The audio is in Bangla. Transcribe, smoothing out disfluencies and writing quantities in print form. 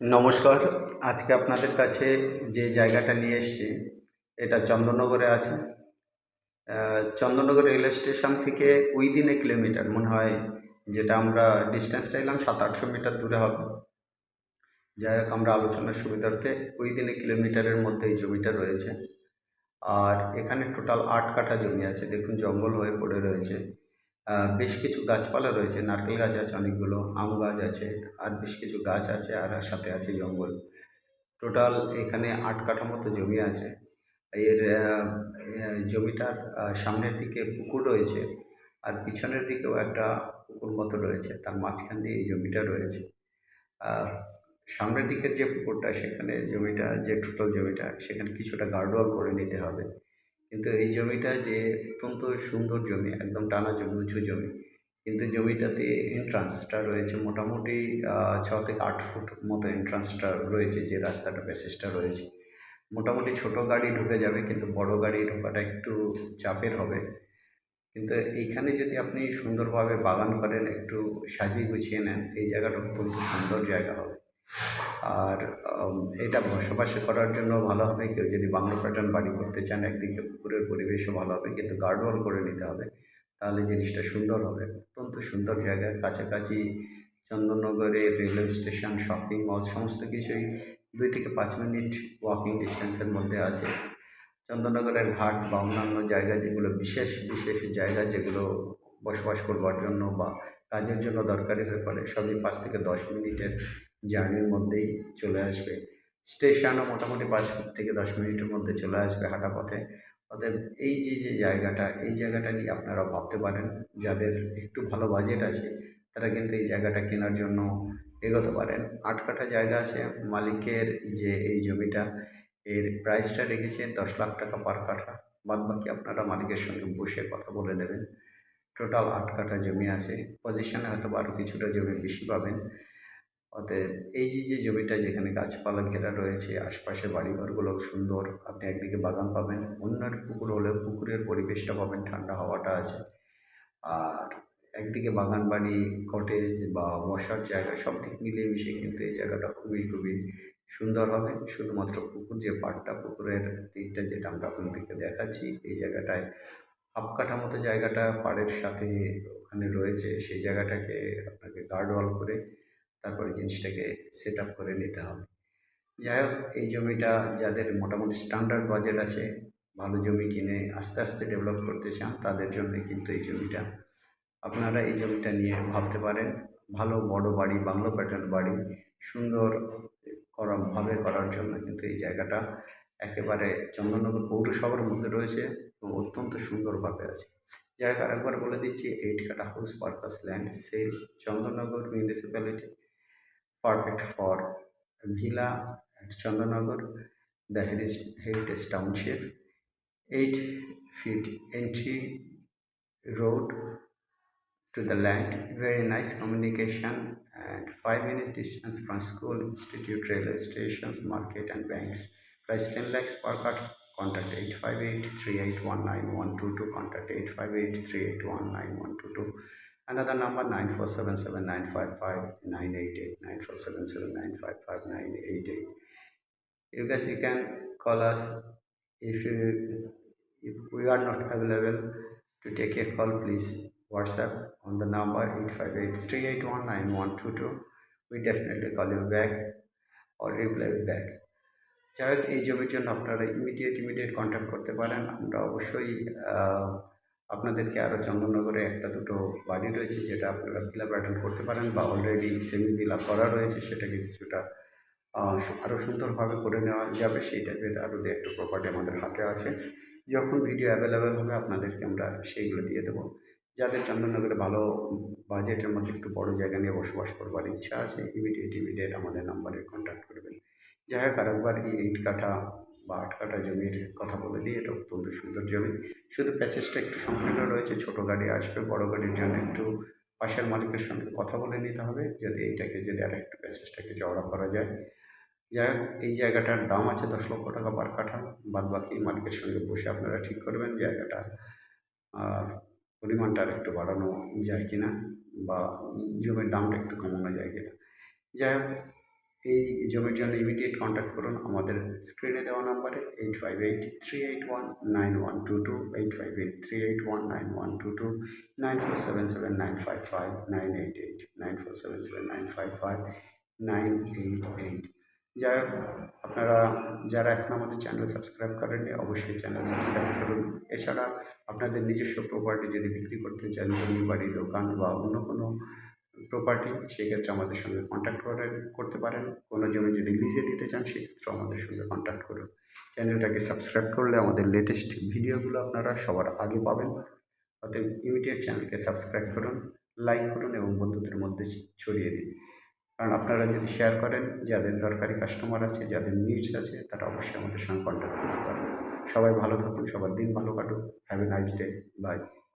নমস্কার। আজকে আপনাদের কাছে যে জায়গাটা নিয়ে এসেছি এটা চন্দননগরে আছে। চন্দননগর রেল স্টেশন থেকে উইদিন এ কিলোমিটার মনে হয়, যেটা আমরা ডিস্টেন্সটা এলাম 700-800 মিটার দূরে হবে। যাই হোক, আমরা আলোচনার সুবিধার্থে উইদিন এ কিলোমিটারের মধ্যে এই জমিটা রয়েছে। আর এখানে টোটাল 8 কাঠা জমি আছে। দেখুন, জঙ্গল হয়ে পড়ে রয়েছে। বেশ কিছু গাছপালা রয়েছে, নারকেল গাছ আছে অনেকগুলো, আম গাছ আছে, আর বেশ কিছু গাছ আছে, আর সাথে আছে জঙ্গল। টোটাল এখানে 8 কাঠা মতো জমি আছে। এর জমিটার সামনের দিকে পুকুর রয়েছে, আর পিছনের দিকেও একটা পুকুর মতো রয়েছে। তার মাঝখান দিয়ে এই জমিটা রয়েছে। আর সামনের দিকের যে পুকুরটা, সেখানে জমিটা, যে টোটাল জমিটা, সেখানে কিছুটা গার্ডওয়াল করে নিতে হবে। কিন্তু এই জমিটা যে অত্যন্ত সুন্দর জমি, একদম টানা জমি, উঁচু জমি, কিন্তু জমিটাতে এন্ট্রান্সটা রয়েছে মোটামুটি 6 থেকে 8 ফুট মতো এন্ট্রান্সটা রয়েছে, যে রাস্তাটা প্যাসেজটা রয়েছে। মোটামুটি ছোট গাড়ি ঢুকে যাবে, কিন্তু বড় গাড়ি ঢোকাটা একটু চাপের হবে। কিন্তু এইখানে যদি আপনি সুন্দরভাবে বাগান করেন, একটু সাজিয়ে গুছিয়ে নেন, এই জায়গাটা অত্যন্ত সুন্দর জায়গা হবে। আর এটা বসবাস করার জন্য ভালো হবে। কেউ যদি বাংলো প্যাটার্ন বাড়ি করতে চান, একদিকে পুকুরের পরিবেশও ভালো হবে, কিন্তু গার্ডওয়াল করে নিতে হবে, তাহলে জিনিসটা সুন্দর হবে। অত্যন্ত সুন্দর জায়গার কাছাকাছি চন্দননগরের রেলওয়ে স্টেশন, শপিং মল, সমস্ত কিছুই 2 থেকে 5 মিনিট ওয়াকিং ডিস্টেন্সের মধ্যে আছে। চন্দননগরের ঘাট বা অন্যান্য জায়গা, যেগুলো বিশেষ বিশেষ জায়গা, যেগুলো বসবাস করবার জন্য বা কাজের জন্য দরকারি হয়ে পড়ে, সবই 5 থেকে 10 মিনিটের জার্নির মধ্যেই চলে আসবে। স্টেশনও মোটামুটি 5 থেকে 10 মিনিটের মধ্যে চলে আসবে হাঁটা পথে। অতএব এই যে জায়গাটা, এই জায়গাটা নিয়ে আপনারা ভাবতে পারেন। যাদের একটু ভালো বাজেট আছে, তারা কিন্তু এই জায়গাটা কেনার জন্য এগোতে পারেন। 8 কাঠা জায়গা আছে। মালিকের যে এই জমিটা, এর প্রাইসটা রেখেছে 10 লাখ টাকা পার কাঠা। বাদবাকি আপনারা মালিকের সঙ্গে বসে কথা বলে নেবেন। টোটাল 8 কাঠা জমি আছে। পজিশনে হয়তো আরও কিছুটা জমি বেশি পাবেন। অতএব এই যে জমিটা, যেখানে গাছপালা ঘেরা রয়েছে, আশপাশে বাড়িঘরগুলো সুন্দর, আপনি একদিকে বাগান পাবেন, অন্যের পুকুর হলেও পুকুরের পরিবেশটা পাবেন, ঠান্ডা হাওয়াটা আছে। আর একদিকে বাগান বাড়ি, কটেজ বা বসার জায়গা, সব দিক মিলিয়ে মিশিয়ে কিন্তু এই জায়গাটা খুবই খুবই সুন্দর হবে। শুধুমাত্র পুকুর যে পাড়টা, পুকুরের দিকটা যেটা আমরা আপনাদেরকে দেখাচ্ছি, এই জায়গাটায় হাফ কাঠা মতো জায়গাটা পাড়ের সাথে ওখানে রয়েছে। সেই জায়গাটাকে আপনাকে গার্ডওয়াল করে তারপরে জিনিসটাকে সেট আপ করে নিতে হবে। যাই হোক, এই জমিটা যাদের মোটামুটি স্ট্যান্ডার্ড বাজেট আছে, ভালো জমি কিনে আস্তে আস্তে ডেভেলপ করতে চান, তাদের জন্যই কিন্তু এই জমিটা। আপনারা এই জমিটা নিয়ে ভাবতে পারেন। ভালো বড় বাড়ি, বাংলো প্যাটার্ন বাড়ি সুন্দর ভাবে করার জন্য কিন্তু এই জায়গাটা একেবারে চন্দননগর পৌরসভার মধ্যে রয়েছে এবং অত্যন্ত সুন্দরভাবে আছে। যাই হোক, আরেকবার বলে দিচ্ছি, 8 কাঠা house purpose land sale, Chandannagar municipality, perfect for villa at Chandanagar, the Heritage Township. 8 feet entry road to the land, very nice communication, and 5 minutes distance from school, institute, railway stations, market, and banks. Price 10 lakhs per cut. Contact 858-3819-122. Contact 858-3819-122. Another number 9477955988, 9477955988. You guys, you can call us. If we are not available to take your call, please WhatsApp on the number 858-3819122. We definitely call you back or reply back. যাই হোক, এই জমির জন্য আপনারা ইমিডিয়েট কন্ট্যাক্ট করতে পারেন। আমরা অবশ্যই আপনাদেরকে আরও চন্দননগরে একটা দুটো বাড়ি রয়েছে, যেটা আপনারা ভিলা প্যাটার্ন করতে পারেন, বা অলরেডি সেমি ভিলা করা রয়েছে, সেটাকে কিছুটা আরও সুন্দরভাবে করে নেওয়া যাবে। সেই টাইপের আরও দু একটা প্রপার্টি আমাদের হাতে আছে। যখন ভিডিও অ্যাভেলেবেল হবে, আপনাদেরকে আমরা সেইগুলো দিয়ে দেবো। যাদের চন্দননগরে ভালো বাজেটের মধ্যে একটু বড় জায়গা নিয়ে বসবাস করবার ইচ্ছা আছে, ইমিডিয়েট আমাদের নাম্বারে কন্ট্যাক্ট করবেন। যাই হোক, আরেকবার এই 8 কাঠা বা 8 কাঠা জমির কথা বলে দিই। এটা অত্যন্ত সুন্দর জমি। শুধু প্যাসেজটা একটু সংকীর্ণ রয়েছে, ছোট গাড়ি আসবে, বড় গাড়ির জন্য একটু পাশের মালিকের সঙ্গে কথা বলে নিতে হবে, যদি আর একটু প্যাসেজটাকে চওড়া করা যায়। যাই হোক, এই জায়গাটার দাম আছে 10 লক্ষ টাকা পার কাঠা। বাদবাকি মালিকের সঙ্গে বসে আপনারা ঠিক করবেন জায়গাটা পরিমাণটা আর একটু বাড়ানো যায় কিনা, বা জমির দামটা একটু কমানো যায় কিনা। যাই হোক, এই জমির জন্য ইমিডিয়েট কন্ট্যাক্ট করুন আমাদের স্ক্রিনে দেওয়া নাম্বারে 8583819122, 8583819122, 9477955988, 9477955988। যাই হোক, আপনারা যারা এখন আমাদের চ্যানেল সাবস্ক্রাইব করেননি অবশ্যই চ্যানেল সাবস্ক্রাইব করুন। এছাড়া আপনাদের নিজস্ব প্রপার্টি যদি বিক্রি করতে চান, জমি, বাড়ি, দোকান বা অন্য কোনো প্রপার্টি, সেক্ষেত্রে আমাদের সঙ্গে কন্ট্যাক্ট করতে পারেন। কোনো জমি যদি লিজে দিতে চান সেক্ষেত্রেও আমাদের সঙ্গে কন্ট্যাক্ট করুন। চ্যানেলটাকে সাবস্ক্রাইব করলে আমাদের লেটেস্ট ভিডিওগুলো আপনারা সবার আগে পাবেন। অতএব ইমিডিয়েট চ্যানেলকে সাবস্ক্রাইব করুন, লাইক করুন এবং বন্ধুদের মধ্যে ছড়িয়ে দিন। কারণ আপনারা যদি শেয়ার করেন, যাদের দরকারি কাস্টমার আছে, যাদের নিডস আছে, তারা অবশ্যই আমাদের সঙ্গে কন্ট্যাক্ট করতে পারবে। সবাই ভালো থাকুন, সবার দিন ভালো কাটুক। Have a nice day. By.